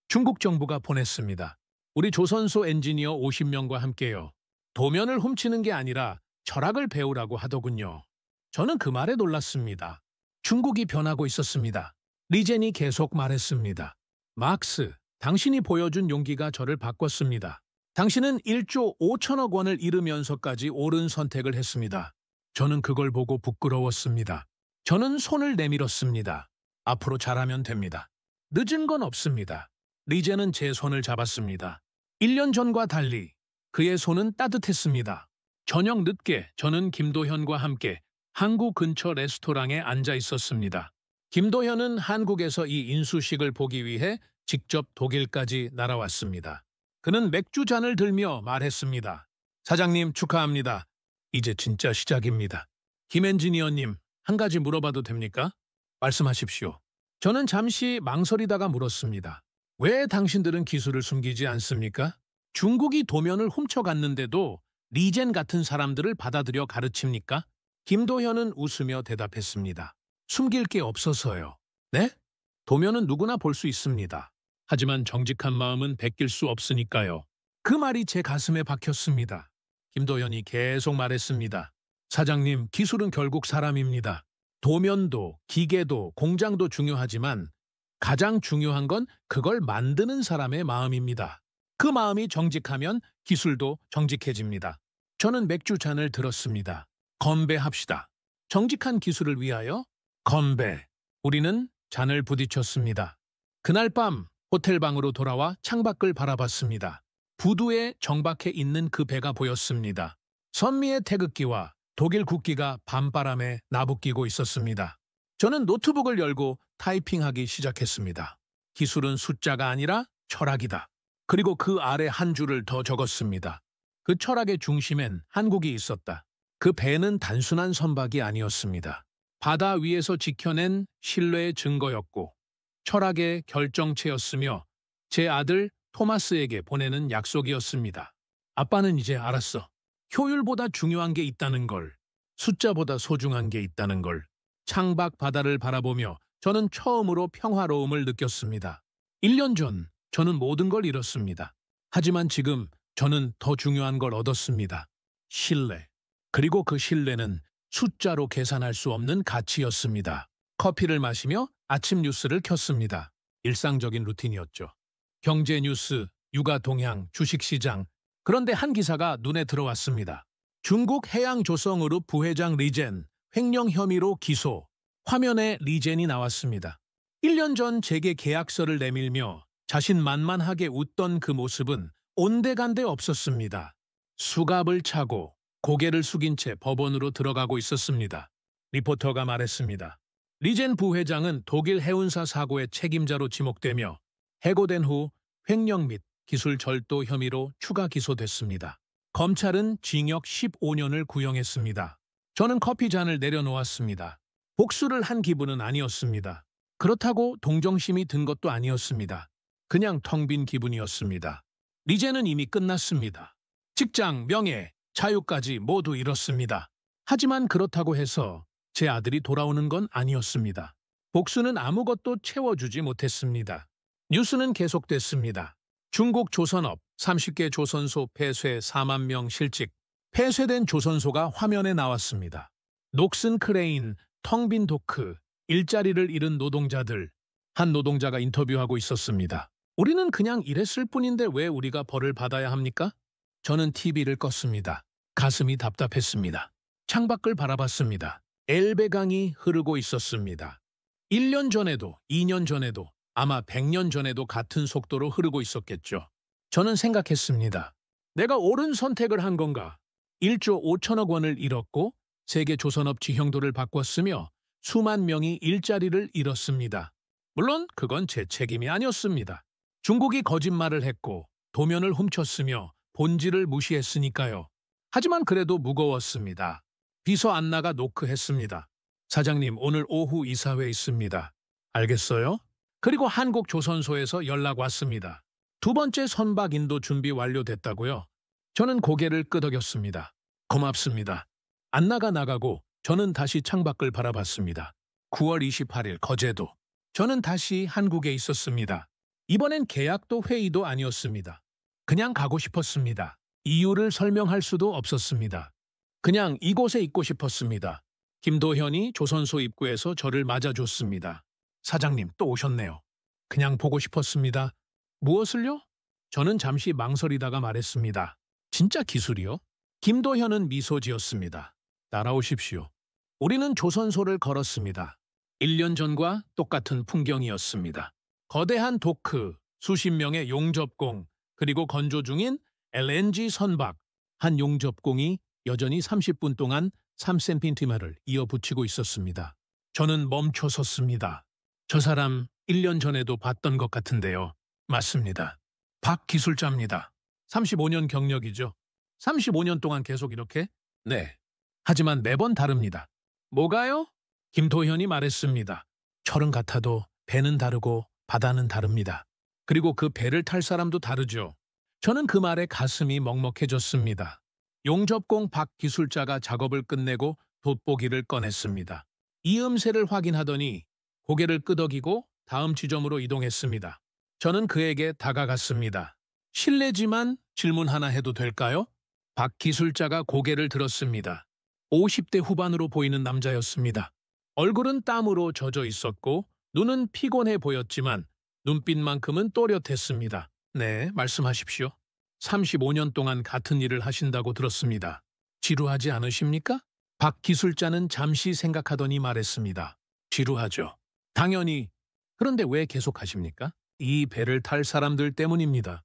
중국 정부가 보냈습니다. 우리 조선소 엔지니어 50명과 함께요. 도면을 훔치는 게 아니라 철학을 배우라고 하더군요. 저는 그 말에 놀랐습니다. 중국이 변하고 있었습니다. 리젠이 계속 말했습니다. 막스, 당신이 보여준 용기가 저를 바꿨습니다. 당신은 1조 5천억 원을 잃으면서까지 옳은 선택을 했습니다. 저는 그걸 보고 부끄러웠습니다. 저는 손을 내밀었습니다. 앞으로 잘하면 됩니다. 늦은 건 없습니다. 리젠은 제 손을 잡았습니다. 1년 전과 달리 그의 손은 따뜻했습니다. 저녁 늦게 저는 김도현과 함께 한국 근처 레스토랑에 앉아 있었습니다. 김도현은 한국에서 이 인수식을 보기 위해 직접 독일까지 날아왔습니다. 그는 맥주잔을 들며 말했습니다. 사장님 축하합니다. 이제 진짜 시작입니다. 김 엔지니어님, 한 가지 물어봐도 됩니까? 말씀하십시오. 저는 잠시 망설이다가 물었습니다. 왜 당신들은 기술을 숨기지 않습니까? 중국이 도면을 훔쳐갔는데도 리젠 같은 사람들을 받아들여 가르칩니까? 김도현은 웃으며 대답했습니다. 숨길 게 없어서요. 네? 도면은 누구나 볼 수 있습니다. 하지만 정직한 마음은 베낄 수 없으니까요. 그 말이 제 가슴에 박혔습니다. 김도현이 계속 말했습니다. 사장님, 기술은 결국 사람입니다. 도면도, 기계도, 공장도 중요하지만 가장 중요한 건 그걸 만드는 사람의 마음입니다. 그 마음이 정직하면 기술도 정직해집니다. 저는 맥주잔을 들었습니다. 건배합시다. 정직한 기술을 위하여 건배. 우리는 잔을 부딪혔습니다. 그날 밤 호텔방으로 돌아와 창밖을 바라봤습니다. 부두에 정박해 있는 그 배가 보였습니다. 선미의 태극기와 독일 국기가 밤바람에 나부끼고 있었습니다. 저는 노트북을 열고 타이핑하기 시작했습니다. 기술은 숫자가 아니라 철학이다. 그리고 그 아래 한 줄을 더 적었습니다. 그 철학의 중심엔 한국이 있었다. 그 배는 단순한 선박이 아니었습니다. 바다 위에서 지켜낸 신뢰의 증거였고 철학의 결정체였으며 제 아들 토마스에게 보내는 약속이었습니다. 아빠는 이제 알았어. 효율보다 중요한 게 있다는 걸, 숫자보다 소중한 게 있다는 걸. 창밖 바다를 바라보며 저는 처음으로 평화로움을 느꼈습니다. 1년 전 저는 모든 걸 잃었습니다. 하지만 지금 저는 더 중요한 걸 얻었습니다. 신뢰. 그리고 그 신뢰는 숫자로 계산할 수 없는 가치였습니다. 커피를 마시며 아침 뉴스를 켰습니다. 일상적인 루틴이었죠. 경제 뉴스, 육아 동향, 주식시장. 그런데 한 기사가 눈에 들어왔습니다. 중국 해양조선그룹 부회장 리젠, 횡령 혐의로 기소. 화면에 리젠이 나왔습니다. 1년 전 제게 계약서를 내밀며 자신만만하게 웃던 그 모습은 온데간데 없었습니다. 수갑을 차고 고개를 숙인 채 법원으로 들어가고 있었습니다. 리포터가 말했습니다. 리젠 부회장은 독일 해운사 사고의 책임자로 지목되며 해고된 후 횡령 및 기술 절도 혐의로 추가 기소됐습니다. 검찰은 징역 15년을 구형했습니다. 저는 커피 잔을 내려놓았습니다. 복수를 한 기분은 아니었습니다. 그렇다고 동정심이 든 것도 아니었습니다. 그냥 텅 빈 기분이었습니다. 리젠은 이미 끝났습니다. 직장, 명예, 자유까지 모두 잃었습니다. 하지만 그렇다고 해서 제 아들이 돌아오는 건 아니었습니다. 복수는 아무것도 채워주지 못했습니다. 뉴스는 계속됐습니다. 중국 조선업 30개 조선소 폐쇄 4만 명 실직. 폐쇄된 조선소가 화면에 나왔습니다. 녹슨 크레인, 텅 빈 도크, 일자리를 잃은 노동자들. 한 노동자가 인터뷰하고 있었습니다. 우리는 그냥 일했을 뿐인데 왜 우리가 벌을 받아야 합니까? 저는 TV를 껐습니다. 가슴이 답답했습니다. 창밖을 바라봤습니다. 엘베강이 흐르고 있었습니다. 1년 전에도, 2년 전에도, 아마 100년 전에도 같은 속도로 흐르고 있었겠죠. 저는 생각했습니다. 내가 옳은 선택을 한 건가? 1조 5천억 원을 잃었고 세계 조선업 지형도를 바꿨으며 수만 명이 일자리를 잃었습니다. 물론 그건 제 책임이 아니었습니다. 중국이 거짓말을 했고 도면을 훔쳤으며 본질을 무시했으니까요. 하지만 그래도 무거웠습니다. 비서 안나가 노크했습니다. 사장님, 오늘 오후 이사회 있습니다. 알겠어요? 그리고 한국조선소에서 연락 왔습니다. 두 번째 선박 인도 준비 완료됐다고요? 저는 고개를 끄덕였습니다. 고맙습니다. 안나가 나가고 저는 다시 창밖을 바라봤습니다. 9월 28일 거제도. 저는 다시 한국에 있었습니다. 이번엔 계약도 회의도 아니었습니다. 그냥 가고 싶었습니다. 이유를 설명할 수도 없었습니다. 그냥 이곳에 있고 싶었습니다. 김도현이 조선소 입구에서 저를 맞아줬습니다. 사장님, 또 오셨네요. 그냥 보고 싶었습니다. 무엇을요? 저는 잠시 망설이다가 말했습니다. 진짜 기술이요? 김도현은 미소 지었습니다. 따라오십시오. 우리는 조선소를 걸었습니다. 1년 전과 똑같은 풍경이었습니다. 거대한 도크, 수십 명의 용접공, 그리고 건조 중인 LNG 선박. 한 용접공이 여전히 30분 동안 3cm를 이어붙이고 있었습니다. 저는 멈춰 섰습니다. 저 사람 1년 전에도 봤던 것 같은데요. 맞습니다. 박 기술자입니다. 35년 경력이죠. 35년 동안 계속 이렇게? 네. 하지만 매번 다릅니다. 뭐가요? 김도현이 말했습니다. 철은 같아도 배는 다르고 바다는 다릅니다. 그리고 그 배를 탈 사람도 다르죠. 저는 그 말에 가슴이 먹먹해졌습니다. 용접공 박 기술자가 작업을 끝내고 돋보기를 꺼냈습니다. 이음새를 확인하더니 고개를 끄덕이고 다음 지점으로 이동했습니다. 저는 그에게 다가갔습니다. 실례지만 질문 하나 해도 될까요? 박 기술자가 고개를 들었습니다. 50대 후반으로 보이는 남자였습니다. 얼굴은 땀으로 젖어 있었고 눈은 피곤해 보였지만 눈빛만큼은 또렷했습니다. 네, 말씀하십시오. 35년 동안 같은 일을 하신다고 들었습니다. 지루하지 않으십니까? 박 기술자는 잠시 생각하더니 말했습니다. 지루하죠. 당연히. 그런데 왜 계속 하십니까? 이 배를 탈 사람들 때문입니다.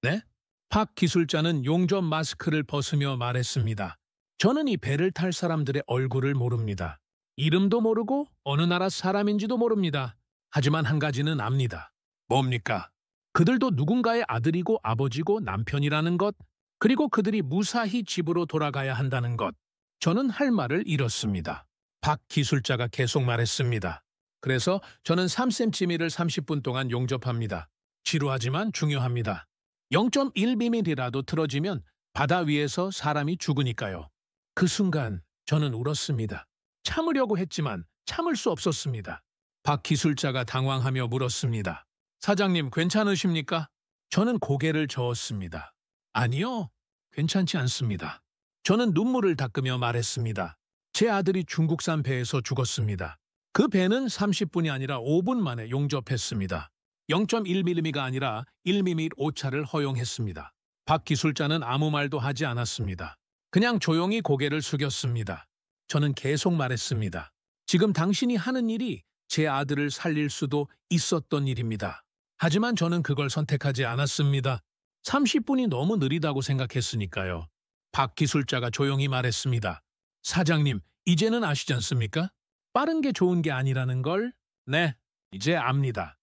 네? 박 기술자는 용접 마스크를 벗으며 말했습니다. 저는 이 배를 탈 사람들의 얼굴을 모릅니다. 이름도 모르고 어느 나라 사람인지도 모릅니다. 하지만 한 가지는 압니다. 뭡니까? 그들도 누군가의 아들이고 아버지고 남편이라는 것, 그리고 그들이 무사히 집으로 돌아가야 한다는 것. 저는 할 말을 잃었습니다. 박 기술자가 계속 말했습니다. 그래서 저는 3cm를 30분 동안 용접합니다. 지루하지만 중요합니다. 0.1mm라도 틀어지면 바다 위에서 사람이 죽으니까요. 그 순간 저는 울었습니다. 참으려고 했지만 참을 수 없었습니다. 박 기술자가 당황하며 물었습니다. 사장님, 괜찮으십니까? 저는 고개를 저었습니다. 아니요, 괜찮지 않습니다. 저는 눈물을 닦으며 말했습니다. 제 아들이 중국산 배에서 죽었습니다. 그 배는 30분이 아니라 5분 만에 용접했습니다. 0.1mm가 아니라 1mm 오차를 허용했습니다. 박 기술자는 아무 말도 하지 않았습니다. 그냥 조용히 고개를 숙였습니다. 저는 계속 말했습니다. 지금 당신이 하는 일이 제 아들을 살릴 수도 있었던 일입니다. 하지만 저는 그걸 선택하지 않았습니다. 30분이 너무 느리다고 생각했으니까요. 박 기술자가 조용히 말했습니다. 사장님, 이제는 아시지 않습니까? 빠른 게 좋은 게 아니라는 걸? 네, 이제 압니다.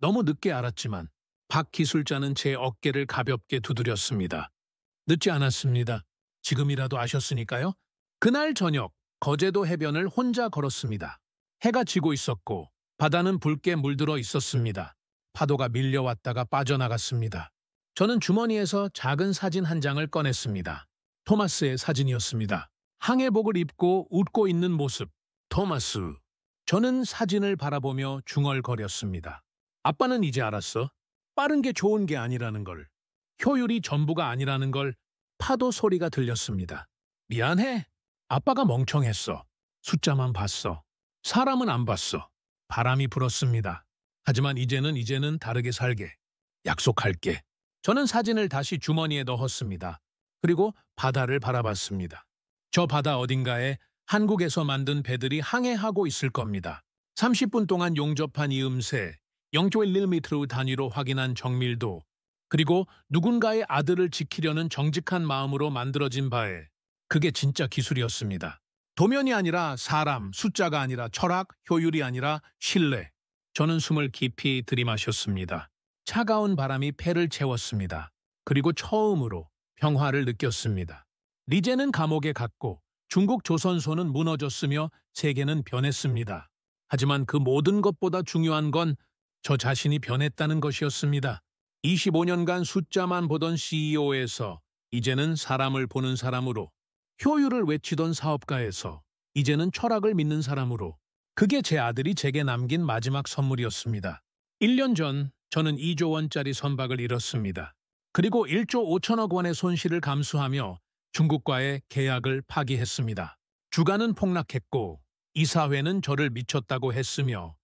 너무 늦게 알았지만 박 기술자는 제 어깨를 가볍게 두드렸습니다. 늦지 않았습니다. 지금이라도 아셨으니까요. 그날 저녁, 거제도 해변을 혼자 걸었습니다. 해가 지고 있었고 바다는 붉게 물들어 있었습니다. 파도가 밀려왔다가 빠져나갔습니다. 저는 주머니에서 작은 사진 한 장을 꺼냈습니다. 토마스의 사진이었습니다. 항해복을 입고 웃고 있는 모습. 토마스. 저는 사진을 바라보며 중얼거렸습니다. 아빠는 이제 알았어. 빠른 게 좋은 게 아니라는 걸. 효율이 전부가 아니라는 걸. 파도 소리가 들렸습니다. 미안해. 아빠가 멍청했어. 숫자만 봤어. 사람은 안 봤어. 바람이 불었습니다. 하지만 이제는 다르게 살게. 약속할게. 저는 사진을 다시 주머니에 넣었습니다. 그리고 바다를 바라봤습니다. 저 바다 어딘가에 한국에서 만든 배들이 항해하고 있을 겁니다. 30분 동안 용접한 이음새, 0.1mm 단위로 확인한 정밀도, 그리고 누군가의 아들을 지키려는 정직한 마음으로 만들어진 바에 그게 진짜 기술이었습니다. 도면이 아니라 사람, 숫자가 아니라 철학, 효율이 아니라 신뢰. 저는 숨을 깊이 들이마셨습니다. 차가운 바람이 폐를 채웠습니다. 그리고 처음으로 평화를 느꼈습니다. 리제는 감옥에 갔고 중국 조선소는 무너졌으며 세계는 변했습니다. 하지만 그 모든 것보다 중요한 건 저 자신이 변했다는 것이었습니다. 25년간 숫자만 보던 CEO에서 이제는 사람을 보는 사람으로, 효율을 외치던 사업가에서 이제는 철학을 믿는 사람으로, 그게 제 아들이 제게 남긴 마지막 선물이었습니다. 1년 전 저는 2조 원짜리 선박을 잃었습니다. 그리고 1조 5천억 원의 손실을 감수하며 중국과의 계약을 파기했습니다. 주가는 폭락했고 이사회는 저를 미쳤다고 했으며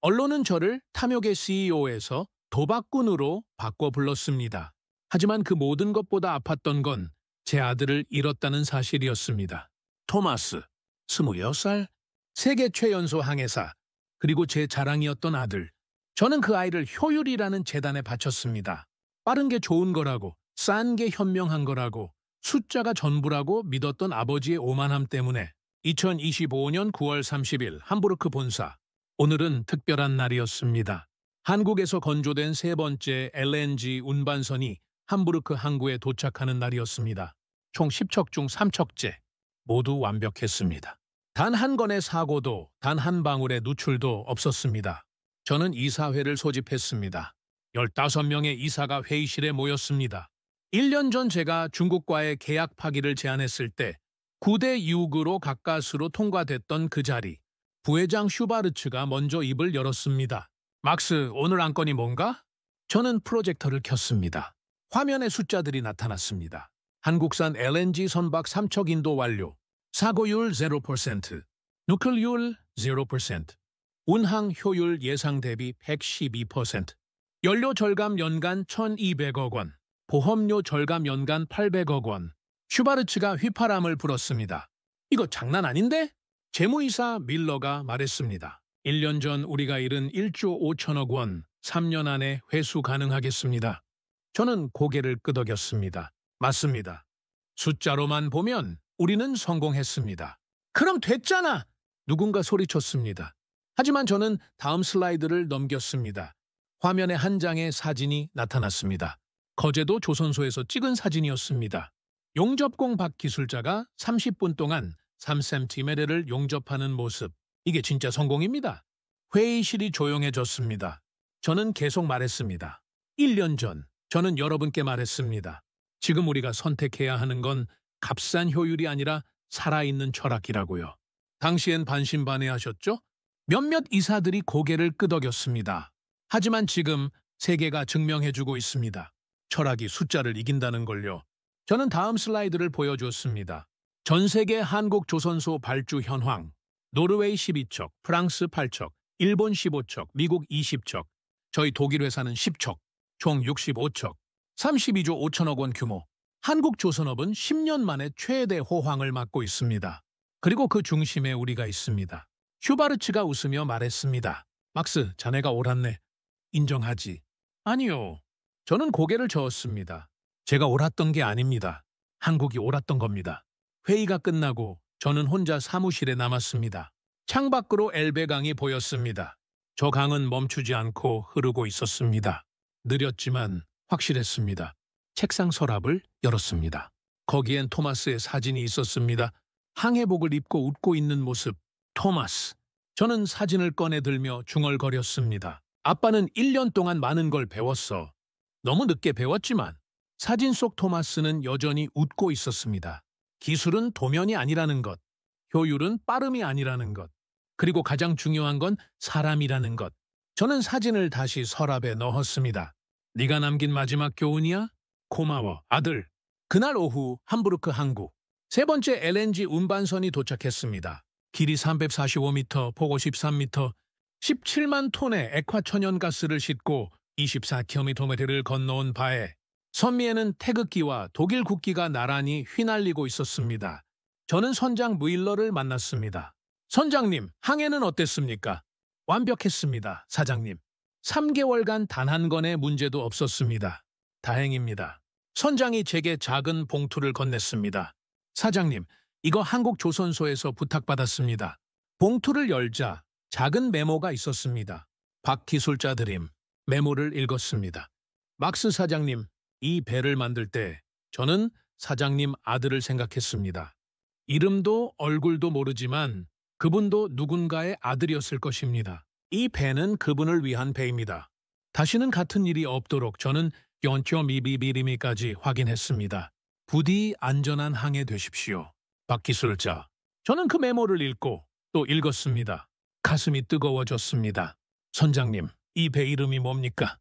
언론은 저를 탐욕의 CEO에서 도박꾼으로 바꿔 불렀습니다. 하지만 그 모든 것보다 아팠던 건 제 아들을 잃었다는 사실이었습니다. 토마스, 26살, 세계 최연소 항해사, 그리고 제 자랑이었던 아들. 저는 그 아이를 효율이라는 재단에 바쳤습니다. 빠른 게 좋은 거라고, 싼 게 현명한 거라고, 숫자가 전부라고 믿었던 아버지의 오만함 때문에 2025년 9월 30일 함부르크 본사. 오늘은 특별한 날이었습니다. 한국에서 건조된 세 번째 LNG 운반선이 함부르크 항구에 도착하는 날이었습니다. 총 10척 중 3척째 모두 완벽했습니다. 단 한 건의 사고도 단 한 방울의 누출도 없었습니다. 저는 이사회를 소집했습니다. 15명의 이사가 회의실에 모였습니다. 1년 전 제가 중국과의 계약 파기를 제안했을 때 9대 6으로 가까스로 통과됐던 그 자리. 부회장 슈바르츠가 먼저 입을 열었습니다. 막스, 오늘 안건이 뭔가? 저는 프로젝터를 켰습니다. 화면에 숫자들이 나타났습니다. 한국산 LNG 선박 3척 인도 완료, 사고율 0%, 누클률 0%, 운항 효율 예상 대비 112%, 연료 절감 연간 1,200억 원, 보험료 절감 연간 800억 원. 슈바르츠가 휘파람을 불었습니다. 이거 장난 아닌데? 재무이사 밀러가 말했습니다. 1년 전 우리가 잃은 1조 5천억 원, 3년 안에 회수 가능하겠습니다. 저는 고개를 끄덕였습니다. 맞습니다. 숫자로만 보면 우리는 성공했습니다. 그럼 됐잖아! 누군가 소리쳤습니다. 하지만 저는 다음 슬라이드를 넘겼습니다. 화면에 한 장의 사진이 나타났습니다. 거제도 조선소에서 찍은 사진이었습니다. 용접공 박 기술자가 30분 동안 3cm를 용접하는 모습. 이게 진짜 성공입니다. 회의실이 조용해졌습니다. 저는 계속 말했습니다. 1년 전 저는 여러분께 말했습니다. 지금 우리가 선택해야 하는 건 값싼 효율이 아니라 살아있는 철학이라고요. 당시엔 반신반의하셨죠? 몇몇 이사들이 고개를 끄덕였습니다. 하지만 지금 세계가 증명해주고 있습니다. 철학이 숫자를 이긴다는 걸요. 저는 다음 슬라이드를 보여주었습니다. 전 세계 한국 조선소 발주 현황. 노르웨이 12척, 프랑스 8척, 일본 15척, 미국 20척, 저희 독일 회사는 10척, 총 65척, 32조 5천억 원 규모. 한국조선업은 10년 만에 최대 호황을 맞고 있습니다. 그리고 그 중심에 우리가 있습니다. 슈바르츠가 웃으며 말했습니다. 막스, 자네가 옳았네. 인정하지. 아니요. 저는 고개를 저었습니다. 제가 옳았던 게 아닙니다. 한국이 옳았던 겁니다. 회의가 끝나고 저는 혼자 사무실에 남았습니다. 창밖으로 엘베강이 보였습니다. 저 강은 멈추지 않고 흐르고 있었습니다. 느렸지만 확실했습니다. 책상 서랍을 열었습니다. 거기엔 토마스의 사진이 있었습니다. 항해복을 입고 웃고 있는 모습. 토마스. 저는 사진을 꺼내 들며 중얼거렸습니다. 아빠는 1년 동안 많은 걸 배웠어. 너무 늦게 배웠지만 사진 속 토마스는 여전히 웃고 있었습니다. 기술은 도면이 아니라는 것, 효율은 빠름이 아니라는 것, 그리고 가장 중요한 건 사람이라는 것. 저는 사진을 다시 서랍에 넣었습니다. 네가 남긴 마지막 교훈이야? 고마워, 아들. 그날 오후 함부르크 항구. 세 번째 LNG 운반선이 도착했습니다. 길이 345m, 폭 53m, 17만 톤의 액화천연가스를 싣고 24km를 건너온 바에 선미에는 태극기와 독일 국기가 나란히 휘날리고 있었습니다. 저는 선장 무일러를 만났습니다. 선장님, 항해는 어땠습니까? 완벽했습니다, 사장님. 3개월간 단 한 건의 문제도 없었습니다. 다행입니다. 선장이 제게 작은 봉투를 건넸습니다. 사장님, 이거 한국조선소에서 부탁받았습니다. 봉투를 열자 작은 메모가 있었습니다. 박 기술자 드림. 메모를 읽었습니다. 막스 사장님, 이 배를 만들 때 저는 사장님 아들을 생각했습니다. 이름도 얼굴도 모르지만 그분도 누군가의 아들이었을 것입니다. 이 배는 그분을 위한 배입니다. 다시는 같은 일이 없도록 저는 연초미비비리미까지 확인했습니다. 부디 안전한 항해 되십시오. 박 기술자. 저는 그 메모를 읽고 또 읽었습니다. 가슴이 뜨거워졌습니다. 선장님, 이 배 이름이 뭡니까?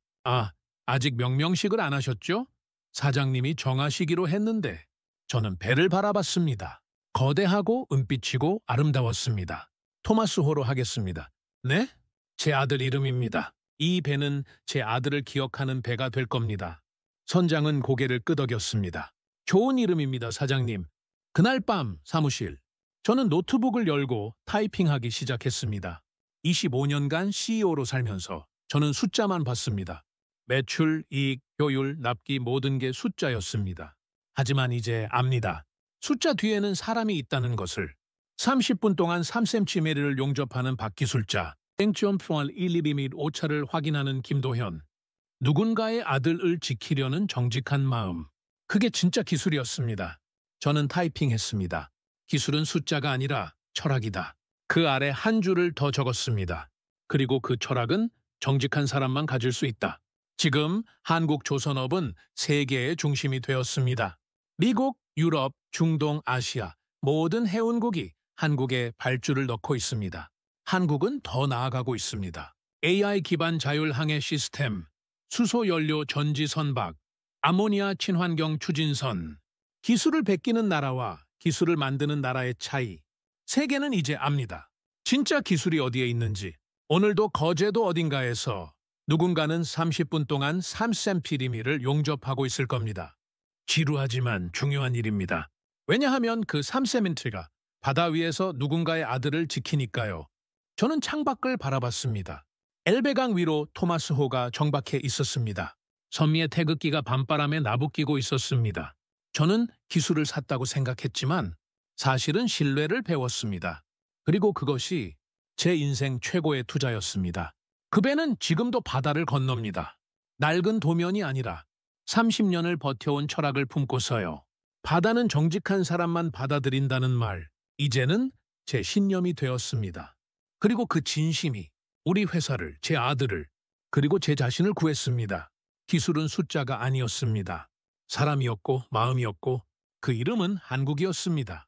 아직 명명식을 안 하셨죠? 사장님이 정하시기로 했는데 저는 배를 바라봤습니다. 거대하고 은빛이고 아름다웠습니다. 토마스호로 하겠습니다. 네? 제 아들 이름입니다. 이 배는 제 아들을 기억하는 배가 될 겁니다. 선장은 고개를 끄덕였습니다. 좋은 이름입니다, 사장님. 그날 밤 사무실. 저는 노트북을 열고 타이핑하기 시작했습니다. 25년간 CEO로 살면서 저는 숫자만 봤습니다. 매출, 이익, 효율, 납기 모든 게 숫자였습니다. 하지만 이제 압니다. 숫자 뒤에는 사람이 있다는 것을. 30분 동안 3cm를 용접하는 박기술자, 땡점포알 1, 2비 및 오차를 확인하는 김도현, 누군가의 아들을 지키려는 정직한 마음. 그게 진짜 기술이었습니다. 저는 타이핑했습니다. 기술은 숫자가 아니라 철학이다. 그 아래 한 줄을 더 적었습니다. 그리고 그 철학은 정직한 사람만 가질 수 있다. 지금 한국 조선업은 세계의 중심이 되었습니다. 미국, 유럽, 중동, 아시아 모든 해운국이 한국에 발주를 넣고 있습니다. 한국은 더 나아가고 있습니다. AI 기반 자율항해 시스템, 수소연료 전지 선박, 아모니아 친환경 추진선, 기술을 베끼는 나라와 기술을 만드는 나라의 차이. 세계는 이제 압니다. 진짜 기술이 어디에 있는지. 오늘도 거제도 어딘가에서 누군가는 30분 동안 3cm를 용접하고 있을 겁니다. 지루하지만 중요한 일입니다. 왜냐하면 그 3cm가 바다 위에서 누군가의 아들을 지키니까요. 저는 창밖을 바라봤습니다. 엘베강 위로 토마스호가 정박해 있었습니다. 선미의 태극기가 밤바람에 나부끼고 있었습니다. 저는 기술을 샀다고 생각했지만 사실은 신뢰를 배웠습니다. 그리고 그것이 제 인생 최고의 투자였습니다. 그 배는 지금도 바다를 건넙니다. 낡은 도면이 아니라 30년을 버텨온 철학을 품고서요. 바다는 정직한 사람만 받아들인다는 말, 이제는 제 신념이 되었습니다. 그리고 그 진심이 우리 회사를, 제 아들을, 그리고 제 자신을 구했습니다. 기술은 숫자가 아니었습니다. 사람이었고 마음이었고 그 이름은 한국이었습니다.